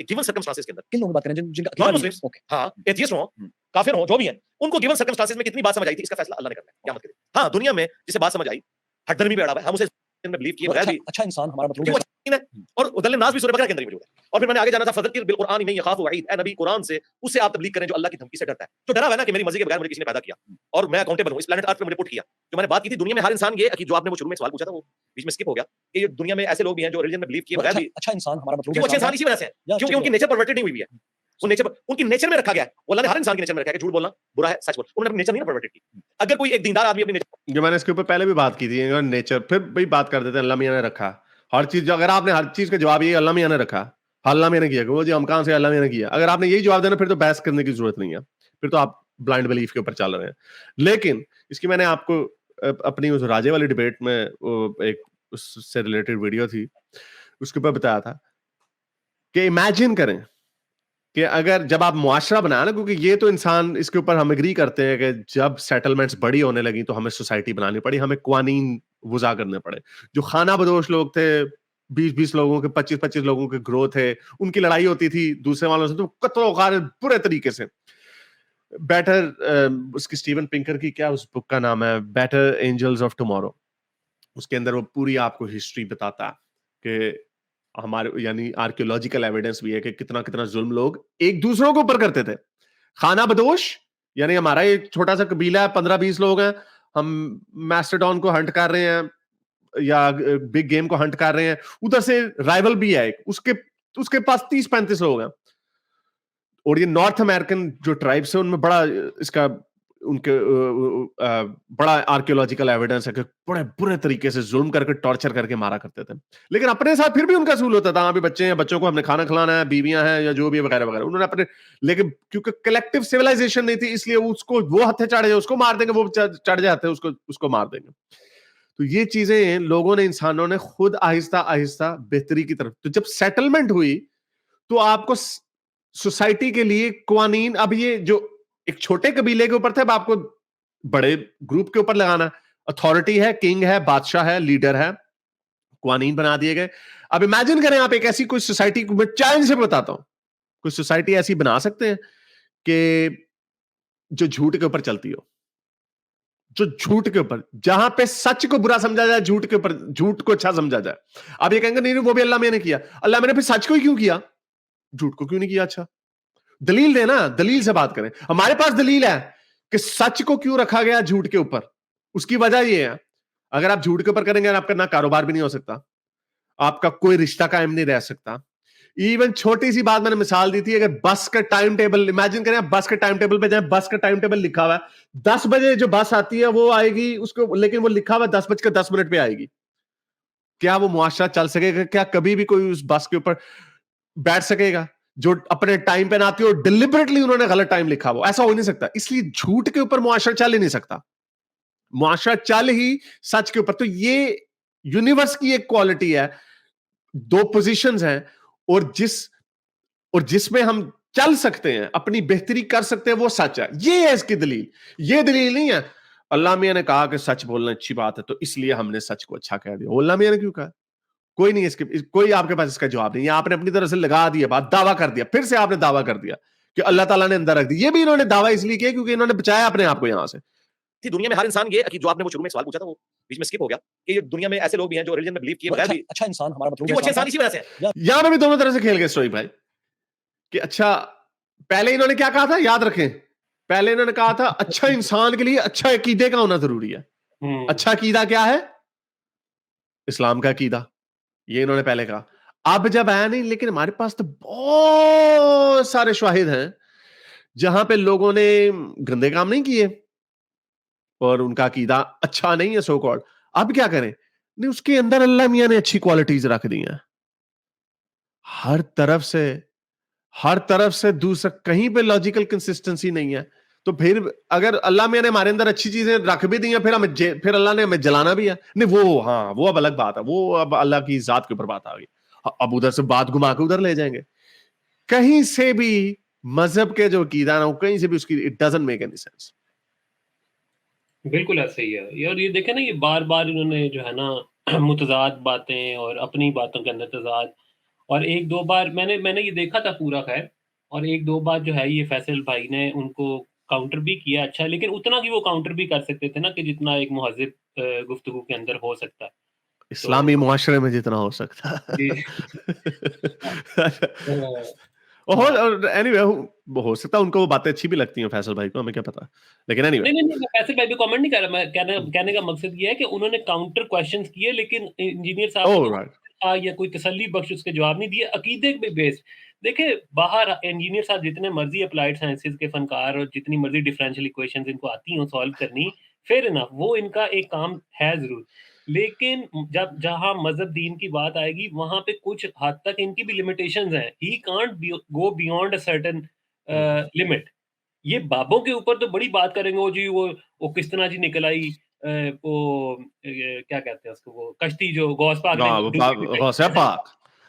Given circumstances के अंदर किन लोगों की बात कर रहे हैं जिनका नॉन अकीदा मुस्लिम्स, ओके हाँ, एथियस्ट हो, काफिर हो, जो भी हैं, उनको गिवन सर्कमस्टांसेस में कितनी बात समझ आई थी, इसका फैसला अल्लाह ने करना है क़यामत के दिन। हाँ, दुनिया में जिसे बात समझ आई, हठधर्मी पे अड़ा हुआ है, हम उसे में बिलीव किए तो बगैर अच्छा भी अच्छा इंसान हमारा मतलब क्योंकि वो अच्छा है और दलील नाज़ भी सूरह बकरा के अंदर ही मौजूद है। और फिर मैंने आगे जाना था फज़किर बिल कुरआन नहीं यखाफ़ु वईद, ए नबी कुरान से उससे आप तबलीग करें जो अल्लाह की धमकी से डरता है। जो डरा हुआ है ना कि मेरी मर्ज़ी के बगैर मुझे किसी ने पैदा किया और मैं अकाउंटेबल हूँ, इस प्लैनेट अर्थ पे मुझे पुट किया। जो मैंने बात की थी दुनिया में हर इंसान ये कि जो आपने वो शुरू में सवाल पूछा था वो बीच में स्किप हो गया कि ये दुनिया में ऐसे लोग भी हैं जो रिलिजन में बिलीव किए तो बगैर अच्छा भी अच्छा इंसान हमारा मतलब क्योंकि वो अच्छे इंसान इसी वजह से हैं, क्योंकि उनकी नेचर परवर्टेड नहीं हुई है। वो नेचर उनकी नेचर में रखा गया है। वो अल्लाह ने हर इंसान की नेचर में रखा है कि झूठ बोलना बुरा है, सच बोलना। उन्होंने अपनी नेचर नहीं ना परवर्टेड की। अगर कोई एक दीनदार आदमी अपनी नेचर जो मैंने इसके ऊपर पहले भी बात की थी नेचर, फिर भी बात कर देते हैं अल्लाह मियां ने रखा हर चीज। अगर आपने हर चीज का जवाब ये अल्लाह मियां ने रखा, अल्लाह मियां ने किया, वो जी हम कहां से अल्लाह मियां ने किया, अगर आपने यही जवाब देना फिर तो बहस करने की जरूरत नहीं है, फिर तो आप ब्लाइंड बिलीफ के ऊपर चल रहे हैं। लेकिन इसकी मैंने आपको अपनी उस राजे वाली डिबेट में एक उससे रिलेटेड वीडियो थी, उसके ऊपर बताया था कि इमेजिन करें कि अगर जब आप मुआशरा बनाया ना, क्योंकि ये तो इंसान इसके ऊपर हम एग्री करते हैं कि जब सेटलमेंट्स बड़ी होने लगी तो हमें सोसाइटी बनानी पड़ी, हमें कवानीन वज़ा करने पड़े। जो खाना बदोश लोग थे, 20-20 लोगों के, 25-25 लोगों के ग्रोथ थे, उनकी लड़ाई होती थी दूसरे वालों से तो कत्लो गारत पूरे तरीके से। बेटर उसकी स्टीवन पिंकर की क्या उस बुक का नाम है, बेटर एंजल्स ऑफ टुमारो। उसके अंदर वो पूरी आपको हिस्ट्री बताता कि हमारे यानी आर्कियोलॉजिकल एविडेंस भी है कि कितना कितना जुल्म लोग एक दूसरों के ऊपर करते थे। खाना बदोश यानी हमारा एक छोटा सा कबीला है, 15-20 लोग हैं, हम मैस्टरडॉन को हंट कर रहे हैं या बिग गेम को हंट कर रहे हैं, उधर से राइवल भी है एक, उसके उसके पास 30-35 लोग हैं। और ये नॉर्थ अमेरिकन जो ट्राइब्स है उनमें बड़ा इसका उनके बड़ा आर्कियोलॉजिकल एविडेंस है कि बड़े बुरे तरीके से जुल्म करके टॉर्चर करके मारा करते थे। लेकिन अपने साथ फिर भी उनका असूल होता था, अभी बच्चे हैं, बच्चों को हमने खाना खिलाना है, बीवियां हैं या जो भी वगैरह वगैरह, उन्होंने अपने, लेकिन क्योंकि कलेक्टिव सिविलाइजेशन नहीं थी इसलिए उसको वो हथे चढ़ जाए उसको मार देंगे, वो चढ़ जाते हैं उसको उसको मार देंगे। तो ये चीजें लोगों ने, इंसानों ने खुद आहिस्ता आहिस्ता बेहतरी की तरफ, तो जब सेटलमेंट हुई तो आपको सोसाइटी के लिए कवानीन, अब ये जो एक छोटे कबीले के ऊपर थे अब आपको बड़े ग्रुप के ऊपर लगाना, अथॉरिटी है, किंग है, बादशाह है, लीडर है, कवानीन बना दिए गए। अब इमेजिन करें आप एक ऐसी कोई सोसाइटी को, मैं चैलेंज से बताता हूं, कोई सोसाइटी ऐसी बना सकते हैं कि जो झूठ के ऊपर चलती हो, जो झूठ के ऊपर, जहां पे सच को बुरा समझा जाए, झूठ के ऊपर झूठ को अच्छा समझा जाए। अब ये कहेंगे नहीं नहीं वो भी अल्लाह मैंने किया, अल्लाह मैंने फिर सच को ही क्यों किया, झूठ को क्यों नहीं किया? अच्छा दलील देना, दलील से बात करें। हमारे पास दलील है कि सच को क्यों रखा गया झूठ के ऊपर। उसकी वजह यह है, अगर आप झूठ के ऊपर करेंगे आपका ना कारोबार भी नहीं हो सकता, आपका कोई रिश्ता कायम नहीं रह सकता। इवन छोटी सी बात मैंने मिसाल दी थी, अगर बस का टाइम टेबल इमेजिन करें, आप बस के टाइम टेबल पे जाए, बस का टाइम टेबल लिखा हुआ है 10 बजे जो बस आती है वो आएगी उसको, लेकिन वो लिखा हुआ 10:10 पे आएगी, क्या वो मुआशरा चल सकेगा? क्या कभी भी कोई उस बस के ऊपर बैठ सकेगा जो अपने टाइम पे ना आती हो, डिलिबरेटली उन्होंने गलत टाइम लिखा? वो ऐसा हो नहीं सकता। इसलिए झूठ के ऊपर मुआशरा चल ही नहीं सकता, मुआशरा चल ही सच के ऊपर। तो ये यूनिवर्स की एक क्वालिटी है, दो पोजीशंस हैं, और जिसमें हम चल सकते हैं, अपनी बेहतरी कर सकते हैं, वो सच है। ये है इसकी दलील। ये दलील नहीं है अल्लाह मियां ने कहा कि सच बोलना अच्छी बात है तो इसलिए हमने सच को अच्छा कह दिया। अल्लाह मियां ने क्यों कहा? कोई नहीं कोई आपके पास इसका जवाब नहीं। आपने अपनी तरफ से लगा दिया बात, दावा कर दिया, फिर से आपने दावा कर दिया कि अल्लाह ताला ने अंदर रख दी। ये भी इन्होंने दावा इसलिए किया क्योंकि इन्होंने बचाया अपने आप को यहां से। थी दुनिया में हर इंसान ये कि जो आपने वो शुरू में सवाल पूछा था वो बीच में स्किप हो गया कि ये दुनिया में ऐसे लोग भी हैं जो रिलीजन में बिलीव किए बगैर भी अच्छा इंसान हमारा मतलब वो अच्छे इंसान इसी वजह से हैं। यहां पे भी दोनों तरह से खेल गए स्टोरी भाई कि अच्छा, पहले इन्होंने क्या कहा था याद रखें, पहले इन्होंने कहा था अच्छा इंसान के लिए अच्छा अकीदे का होना जरूरी है। अच्छा अकीदा क्या है? इस्लाम का अकीदा, ये इन्होंने पहले कहा। अब जब आया नहीं, लेकिन हमारे पास तो बहुत सारे शाहिद हैं जहां पे लोगों ने गंदे काम नहीं किए और उनका अकीदा अच्छा नहीं है सो कॉल्ड। अब क्या करें? नहीं, उसके अंदर अल्लाह मियां ने अच्छी क्वालिटीज रख दी हैं। हर तरफ से, हर तरफ से दूसरा कहीं पे लॉजिकल कंसिस्टेंसी नहीं है। तो फिर अगर अल्लाह मियां ने हमारे अंदर अच्छी चीजें रख भी दी हैं, फिर अल्लाह ने हमें जलाना भी है। नहीं वो, हाँ वो अब अलग बात है, वो अब अल्लाह की जात के ऊपर बात आ गई। अब उधर से बात घुमा के उधर ले जाएंगे। कहीं से भी मजहब के जो अकीदा ना, कहीं से भी उसकी it doesn't make any sense. बिल्कुल ऐसा ही है। और ये देखें ना, ये बार बार इन्होंने जो है ना मुतजाद बातें और अपनी बातों के अंदर तजाद, और एक दो बार मैंने ये देखा था पूरा, खैर, और एक दो बार जो है ये फैसल भाई ने उनको काउंटर भी किया अच्छा, लेकिन उतना कि वो काउंटर भी कर सकते थे ना कि जितना एक मुहज़्ज़िब गुफ्तगू के अंदर हो सकता है। इस्लामी तो मुआशरे में जितना हो सकता जी और एनीवे हो सकता है उनको वो बातें अच्छी भी लगती हैं फैसल भाई को, हमें क्या पता, लेकिन एनीवे नहीं, मैं फैसल भाई पे कमेंट नहीं कर रहा, मैं कहने का मकसद ये है कि उन्होंने काउंटर क्वेश्चंस किए, लेकिन इंजीनियर साहब ने ओह जो राइट या कोई तसल्ली बख्श उसके जवाब नहीं दिए अकीदे पे बेस्ड। देखिए, बाहर इंजीनियर साहब जितने मर्जी अप्लाइड साइंसेज के फनकार और जितनी मर्जी डिफरेंशियल इक्वेशंस इनको आती हो सॉल्व करनी, फेयर इनफ, वो इनका एक काम है जरूर, लेकिन जब जहां मजहब दीन की बात आएगी वहां पे कुछ हद तक इनकी भी लिमिटेशंस हैं। He can't go beyond a certain limit. ये बाबों के ऊपर तो बड़ी बात करेंगे, वो जी वो किस तरह जी निकल आई, वो क्या कहते हैं उसको, वो कश्ती जो गौस पाक ने डूबी गौसे पाक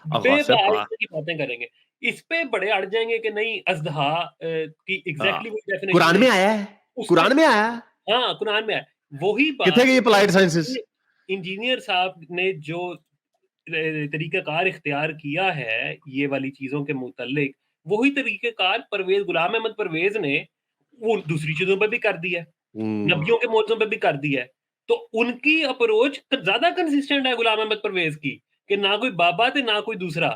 गौसे बेबाक पाक की बातें करेंगे। इस पे बड़े अड़ जाएंगे कि नहीं अज़दहा की एग्जैक्टली वही डेफिनेशन कुरान नहीं, में आया है, उसके कुरान में आया हाँ कुरान में है वही कितने बात। के ये अप्लाइड साइंसेस इंजीनियर साहब ने जो तरीक़ाकार इख्तियार किया है ये वाली चीज़ों के मुतल्लिक, वही तरीक़ेकार गुलाम अहमद परवेज़ ने वो दूसरी चीज़ों पे भी कर दिया है, नबियों के मौजूदों पे भी कर दिया है। तो उनकी अप्रोच ज़्यादा कंसिस्टेंट है गुलाम अहमद परवेज़ की, कि ना कोई बाबा थे ना कोई दूसरा,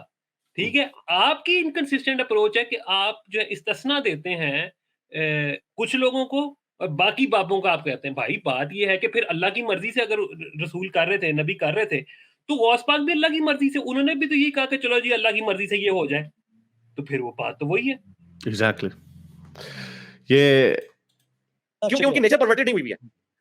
ठीक है? आपकी इनकंसिस्टेंट अप्रोच है कि आप जो है इस्तिस्ना देते हैं कुछ लोगों को और बाकी बाबों को आप कहते हैं। भाई बात ये है कि फिर अल्लाह की मर्ज़ी से अगर रसूल कर रहे थे, नबी कर रहे थे, तो गौस पाक भी अल्लाह की मर्ज़ी से, उन्होंने भी तो यही कहा कि चलो जी अल्लाह की मर्ज़ी से ये हो जाए। तो फिर वो बात तो वही है। एग्जैक्टली ये क्योंकि उनकी नेचर परवर्टेड नहीं हुई है,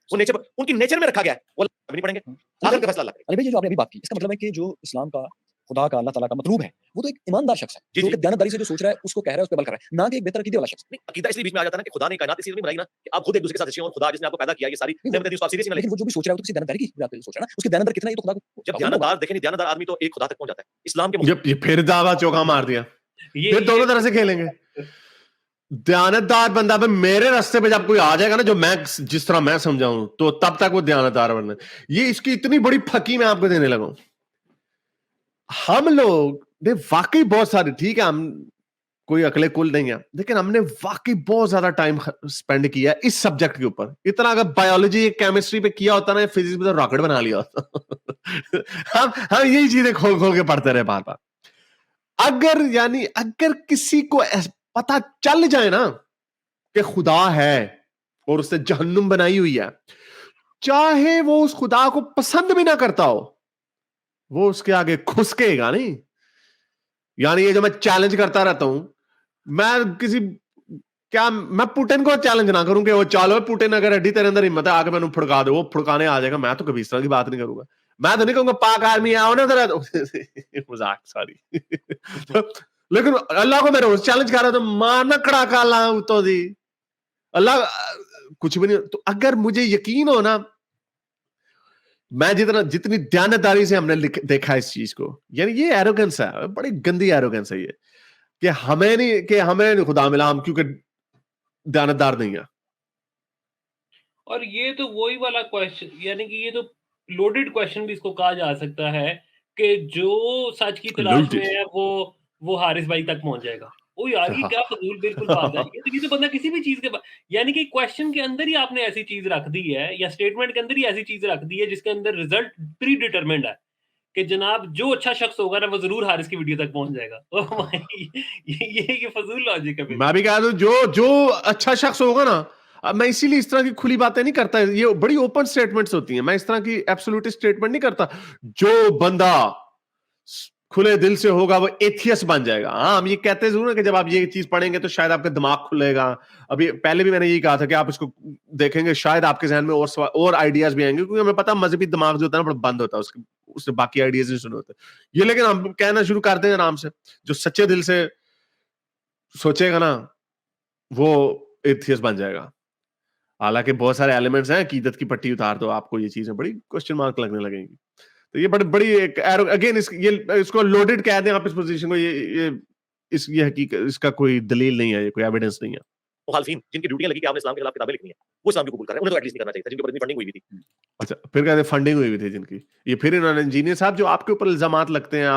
वो नेचर उनकी नेचर में रखा गया है, वो अभी नहीं पढ़ेंगे, आखिर का फैसला अल्लाह करेगा। अली भाई, ये जो आपने अभी बात की, इसका मतलब है कि जो इस्लाम का, खुदा का, अल्लाह ताला का मतलूब है, वो तो एक ईमानदार शख्स है, जी, जो जी। कि दयानतदारी से जो सोच रहा है, उसको कह रहा है, उस पे अमल कर रहा है, ना कि एक बेहतर अकीदे वाला शख्स। नहीं, अकीदा इसलिए बीच में आ जाता है ना कि खुदा ने कायनात इसलिए नहीं बनाई ना कि आप खुद एक दूसरे के साथ अच्छे हों, और खुदा जिसने आपको पैदा किया, ये सारी नहीं, नेमतें दी, उसको आप सीरियस नहीं लें। लेकिन वो जो भी सोच रहा है, वो तो किसी दयानतदारी की बुनियाद पे सोच रहा है ना, उसके दयानतदार कितना है, ये तो खुदा को जब दयानतदार देखें नहीं, दयानतदार आदमी तो एक खुदा तक पहुंच जाता है, इस्लाम के जब ये फिर दावा चौका मार दिया, ये फिर दोनों तरह से खेलेंगे। दयानतदार बंदा पे मेरे रास्ते पे जब कोई आ जाएगा ना, जो मैं जिस तरह मैं समझाऊं, तो तब तक वो दयानतदार बनना। ये इसकी इतनी बड़ी फकी मैं आपको देने लगा हूं। हम लोग ने वाकई बहुत सारे, ठीक है, हम कोई अकले कुल नहीं है, लेकिन हमने वाकई बहुत ज्यादा टाइम स्पेंड किया इस सब्जेक्ट के ऊपर। इतना अगर बायोलॉजी केमिस्ट्री पे किया होता ना, फिजिक्स में तो रॉकेट बना लिया होता। हम यही चीजें खोल खोल के पढ़ते रहे बार बार। अगर किसी को पता चल जाए ना कि खुदा है और उसने जहन्नुम बनाई हुई है, चाहे वो उस खुदा को पसंद भी ना करता हो, वो उसके आगे खुसकेगा नहीं। यानी ये जो मैं चैलेंज करता रहता हूं, मैं पुटिन को चैलेंज ना करूं कि वो चलो पुटिन, अगर एडी तेरे अंदर हिम्मत है आके मैंने फुड़का दो, वो फुड़काने आ जाएगा। मैं तो कभी इस तरह की बात नहीं करूंगा। मैं तो नहीं कहूंगा पाक आर्मी आओ ना जरा, मजाक, सॉरी। लेकिन अल्लाह को मैं रोज चैलेंज कर रहा था, मारना कड़ाका लाऊं तो दी अल्लाह कुछ भी नहीं। तो अगर मुझे यकीन हो ना, मैं जितनी दयानतदारी से हमने देखा इस चीज को, यानी ये एरोगेंस है, बड़ी गंदी एरोगेंस है ये, कि हमें नहीं खुदा मिला, हम क्योंकि दयानतदार नहीं है। और ये तो वही वाला क्वेश्चन, यानी कि ये तो लोडेड क्वेश्चन भी इसको कहा जा सकता है कि जो सच की तलाश में है वो हारिस भाई तक पहुंच जाएगा। ओ यार, ये क्या फजूल बिल्कुल बात है। ये तो बंदा किसी भी चीज के यानी कि क्वेश्चन के अंदर ही आपने ऐसी चीज रख दी है, या स्टेटमेंट के अंदर ही ऐसी चीज रख दी है जिसके अंदर रिजल्ट प्री डिटरमिन्ड है कि जनाब जो अच्छा शख्स होगा ना वो जरूर हारिस की वीडियो तक पहुंच जाएगा। ओ भाई, ये फजूल लॉजिक है। मैं भी कह दूं, जो अच्छा शख्स होगा ना, मैं इसीलिए इस तरह की खुली बातें नहीं करता। ये बड़ी ओपन स्टेटमेंट्स होती हैं, मैं इस तरह की एब्सोल्यूट स्टेटमेंट नहीं करता। जो बंदा खुले दिल से होगा वो एथियस्ट बन जाएगा। हाँ, हम ये कहते जरूर ना कि जब आप ये चीज पढ़ेंगे तो शायद आपका दिमाग खुलेगा। अभी पहले भी मैंने यही कहा था कि आप इसको देखेंगे, शायद आपके जहन में और आइडियाज भी आएंगे, क्योंकि हमें पता मजहबी दिमाग जो होता है ना, बड़ा बंद होता है, उससे बाकी आइडियाज नहीं सुने होते ये। लेकिन हम कहना शुरू कर देंगे आराम से, जो सच्चे दिल से सोचेगा ना वो एथियस्ट बन जाएगा। हालांकि बहुत सारे एलिमेंट्स हैं, अकीदत की पट्टी उतार दो, आपको ये चीजें बड़ी क्वेश्चन मार्क लगने लगेंगी। तो ये बड़ी एक अगेन इसको लोडेड कह दें आप इस पोजीशन को, ये हकीकत, इसका कोई दलील नहीं है, ये कोई एविडेंस नहीं है। मुखालफिन जिनकी ड्यूटियां लगी कि आपने इस्लाम के खिलाफ किताबें लिखनी है, वो इस्लाम की कबूल कर रहे हैं, उन्हें तो एटलीस्ट नहीं करना चाहिए था, जिनके ऊपर इतनी फंडिंग हुई भी थी। अच्छा, फिर कहते फंडिंग हुई हुई थी जिनकी, ये फिर इन्होंने इंजीनियर साहब जो आपके ऊपर इल्जामात लगते हैं,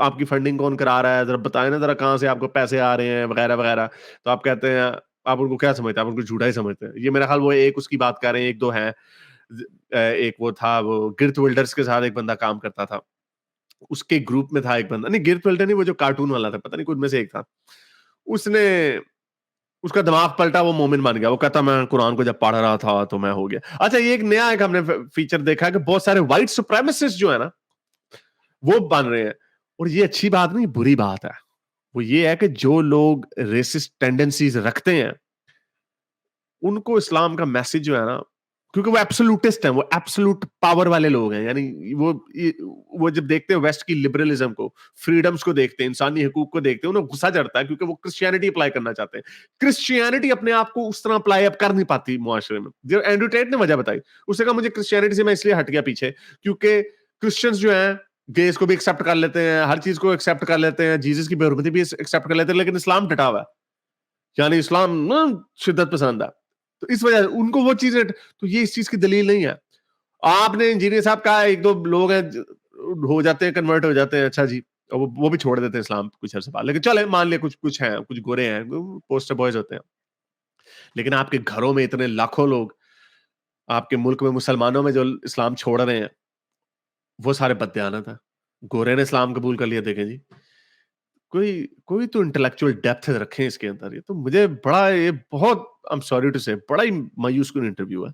आपकी फंडिंग कौन करा रहा है, जरा बताएं ना जरा कहाँ से आपको पैसे आ रहे हैं वगैरह वगैरह, तो आप कहते हैं आप उनको क्या समझते हैं, आप उनको झूठा ही समझते हैं। ये मेरा ख्याल वो एक उसकी बात कर रहे हैं, एक दो हैं, एक वो था, वो गिर्थ विल्डर्स के साथ एक बंदा काम करता था, उसके ग्रुप में था एक बंदा, नहीं गिर्थ विल्डर नहीं, वो जो कार्टून वाला था, पता नहीं कुछ में से एक था, उसने उसका दिमाग पलटा, वो मोमिन बन गया, वो कहता मैं कुरान को जब पढ़ रहा था तो मैं हो गया। अच्छा, ये एक नया एक हमने फीचर देखा है कि बहुत सारे व्हाइट सुप्रीमेसिस्ट जो है ना वो बन रहे हैं, और ये अच्छी बात नहीं, बुरी बात है। वो ये है कि जो लोग रेसिस्ट टेंडेंसीज रखते हैं उनको इस्लाम का मैसेज जो है ना, क्योंकि वो एब्सोल्यूटिस्ट हैं, वो एब्सोल्यूट पावर वाले लोग हैं, यानी वो जब देखते हैं वेस्ट की लिबरलिज्म को, फ्रीडम्स को देखते हैं, इंसानी हकूक को देखते हैं, उन्हें गुस्सा चढ़ता है, क्योंकि वो क्रिश्चियनिटी अप्लाई करना चाहते हैं। क्रिश्चियनिटी अपने आप को उस तरह अप्लाई अप कर नहीं पाती मुआशरे में। जो एंड्रू टेट ने वजह बताई, उसने कहा मुझे क्रिश्चियनिटी से मैं इसलिए हट गया पीछे, क्योंकि क्रिश्चियंस जो हैं गेस को भी एक्सेप्ट कर लेते हैं, हर चीज को एक्सेप्ट कर लेते हैं, जीसस की बेहुरमती भी एक्सेप्ट कर लेते हैं, लेकिन इस्लाम डटा हुआ है, यानी इस्लाम शिद्दत पसंद है। तो इस वजह से उनको वो चीजें, तो ये इस चीज की दलील नहीं है। आपने इंजीनियर साहब कहा एक दो लोग हैं हो जाते हैं, कन्वर्ट हो जाते हैं, अच्छा जी, और वो भी छोड़ देते हैं इस्लाम कुछ अर्से बाद, लेकिन चले मान लिया कुछ हैं, कुछ गोरे हैं, पोस्टर बॉयज होते हैं, लेकिन आपके घरों में इतने लाखों लोग, आपके मुल्क में मुसलमानों में जो इस्लाम छोड़ रहे हैं वो सारे बददियानत है। गोरे ने इस्लाम कबूल कर लिया, देखें जी, कोई तो इंटेलेक्चुअल डेप्थ रखें इसके अंदर। ये तो मुझे बड़ा, ये बहुत, आई एम सॉरी टू से, बड़ा ही मायूस कुन इंटरव्यू है।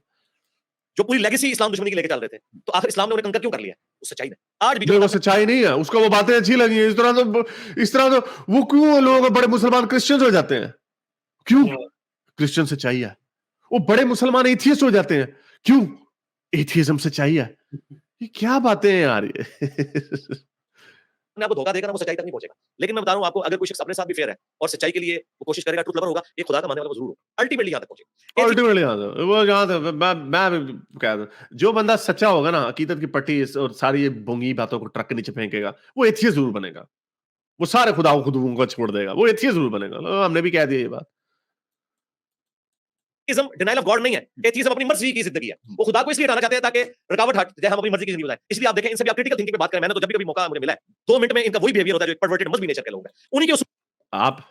जो पूरी लेगेसी इस्लाम दुश्मनी की लेके चल रहे थे, तो आखिर इस्लाम ने उन्हें कंकर क्यों कर लिया? उस सच्चाई ने। आज भी नहीं, वो सच्चाई नहीं है, उसका वो बातें अच्छी लगी है, इस तरह तो वो क्यों लोग बड़े मुसलमान क्रिश्चियंस हो जाते हैं, क्यों? क्रिश्चियन सच्चाई है। वो बड़े मुसलमान एथियस्ट हो जाते हैं, क्यों? एथियज्म सच्चाई है। ये क्या बातें हैं यार ये। अपने आपको धोखा देगा ना, वो सच्चाई तक नहीं पहुंचेगा। लेकिन मैं बता रहा हूं आपको, अगर कोई शख्स अपने साथ भी फेयर है और सच्चाई के लिए वो कोशिश करेगा, ट्रूथ लवर होगा, ये खुदा का मानने वाला वो जरूर होगा, अल्टीमेटली यहां तक पहुंचेगा। अल्टीमेटली वो जहां तक मैं कह दूं, जो बंदा सच्चा होगा ना, अकीदत की पट्टी और सारी ये बोंगी बातों को ट्रक के नीचे फेंकेगा, वो एथियस्ट जरूर बनेगा। वो सारे खुदाओं खुदुओं को छोड़ देगा, वो एथियस्ट जरूर बनेगा। हमने भी कह दिया ये बात। एथियज्म डिनायल ऑफ गॉड नहीं है, एथियज्म अपनी मर्जी की जिंदगी है। वो खुदा को इसलिए हटाना चाहते हैं ताकि रुकावट हट जाए, हम अपनी मर्जी की जिंदगी बताएं। इसलिए आप देखें, इनसे भी आप क्रिटिकल थिंकिंग पे बात करें, मैंने तो जब भी कभी मौका मुझे मिला है 2 मिनट में इनका वही बिहेवियर होता है जो एक परवर्टेड मजहबी नेचर के लोग हैं। उन्हीं के आप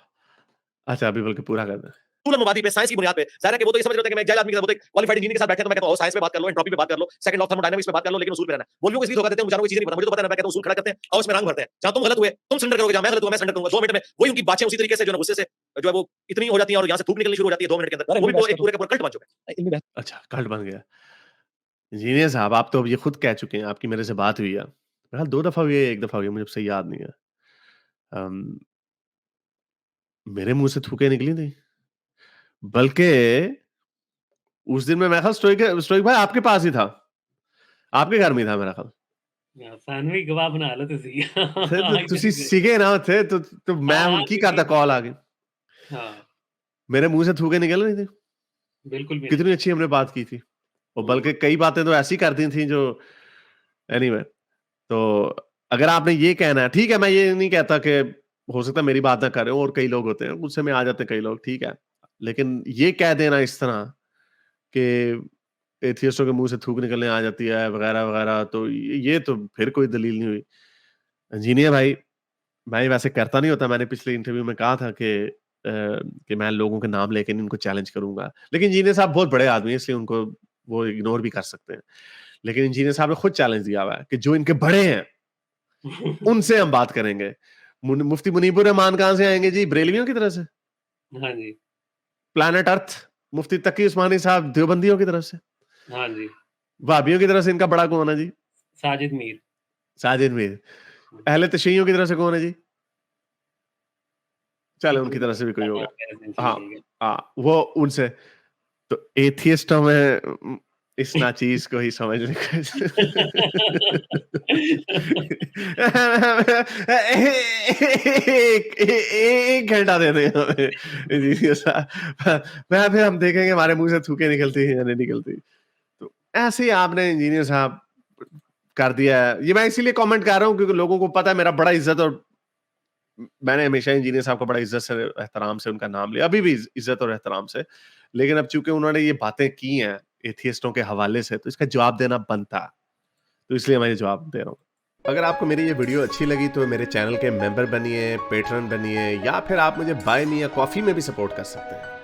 अच्छा अभी बल्कि पूरा कर दें। उसूल मुबादी पे, साइंस की बुनियाद पे, ज़ाहिर है कि वो तो ये समझ रहे होते हैं कि मैं एक जाहिल आदमी के साथ, वो तो एक क्वालिफाइड इंजीनियर के साथ बैठे हैं, तो मैं कहता हूं साइंस पे बात कर लो, एंट्रोपी पे बात कर लो, सेकंड लॉ ऑफ थर्मोडायनामिक्स पे बात कर लो, लेकिन उसूल पे रहना है। मौलवियों को इसलिए धोखा देते हैं, बेचारों को चीजें नहीं पता, मुझे तो पता है, मैं कहता हूं उसूल खड़ा करते हैं और उसमें रंग भरते हैं। जहां तुम गलत हुए तुम सरेंडर करोगे, जहां मैं गलत हुआ मैं सरेंडर करूंगा। 2 मिनट में वही उनकी बातें उसी तरीके से जो है गुस्से से जो है वो इतनी हो जाती है और यहां से थूक निकलनी शुरू हो जाती है 2 मिनट के अंदर। वो भी एक पूरे का पूरा कल्ट बन चुका है। इल्मी बहस अच्छा, कल्ट बन गया। इंजीनियर साहब, आप तो अब ये खुद कह चुके हैं, आपकी मेरे से बात हुई है, मेरा 2 दफा हुई है, 1 दफा हुई है, मुझे अब सही याद नहीं है। अम, मेरे मुंह से थूकें निकली थी, बल्कि उस दिन में मेरा ख्याल स्टोइक भाई आपके पास ही था, आपके घर में ही था मेरा ख्याल। ਸਾਨੂੰ ਵੀ ਗਵਾਹ ਬਣਾ ਲਓ ਤੁਸੀਂ थे तो तुसी सीगे ना थे तो मैं हाँ, हूं की करता कॉल आ गई, हाँ मेरे मुंह से थूके निकल रही थी। बिल्कुल भी कितनी अच्छी हमने बात की थी, और बल्कि कई बातें तो ऐसी कर दी थी जो, एनीवे, तो अगर आपने ये कहना है, ठीक है, मैं ये नहीं कहता कि हो सकता है मेरी बात ना करे और कई लोग होते हैं गुस्से में आ जाते हैं कई लोग, ठीक है, लेकिन ये कह देना इस तरह कि एथियस्टों के मुंह से थूक निकलने आ जाती है वगैरह वगैरह, तो ये तो फिर कोई दलील नहीं हुई। इंजीनियर भाई, मैं ये वैसे करता नहीं होता, मैंने पिछले इंटरव्यू में कहा था कि मैं लोगों के नाम लेके नहीं उनको चैलेंज करूंगा, लेकिन इंजीनियर साहब बहुत बड़े आदमी हैं, इसलिए उनको वो इग्नोर भी कर सकते हैं। लेकिन इंजीनियर साहब ने खुद चैलेंज दिया हुआ है कि जो इनके बड़े हैं उनसे हम बात करेंगे। मुफ्ती मुनीबुर रहमान कहां से आएंगे जी? बरेलवियों की तरफ से। हाँ जी, प्लैनेट अर्थ मुफ्ती तकी उस्मानी साहब देवबंदियों की तरफ से। हाँ जी, वाबियों की तरफ से इनका बड़ा कौन है जी? साजिद मीर। साजिद मीर। अहले तशय्युओं की तरफ से कौन है जी? चले उनकी तरफ से भी कोई होगा। हाँ, हाँ, वो उनसे, तो एथियस्टों में इस नाचीज को ही समझने का एक घंटा दे दें हमें इंजीनियर साहब, मैं फिर हम देखेंगे हमारे मुंह से थूके निकलती है या नहीं निकलती। तो ऐसे ही आपने इंजीनियर साहब कर दिया है। ये मैं इसीलिए कमेंट कर रहा हूँ क्योंकि लोगों को पता है मेरा बड़ा इज्जत और मैंने हमेशा इंजीनियर साहब को बड़ा इज्जत से एहतराम से उनका नाम लिया, अभी भी इज्जत और एहतराम से, लेकिन अब चूंकि उन्होंने ये बातें की हैं एथियस्टों के हवाले से, तो इसका जवाब देना बनता, तो इसलिए मैं ये जवाब दे रहा हूँ। अगर आपको मेरी ये वीडियो अच्छी लगी तो मेरे चैनल के मेंबर बनिए, पेट्रन बनिए, या फिर आप मुझे बाय मी या कॉफी में भी सपोर्ट कर सकते हैं।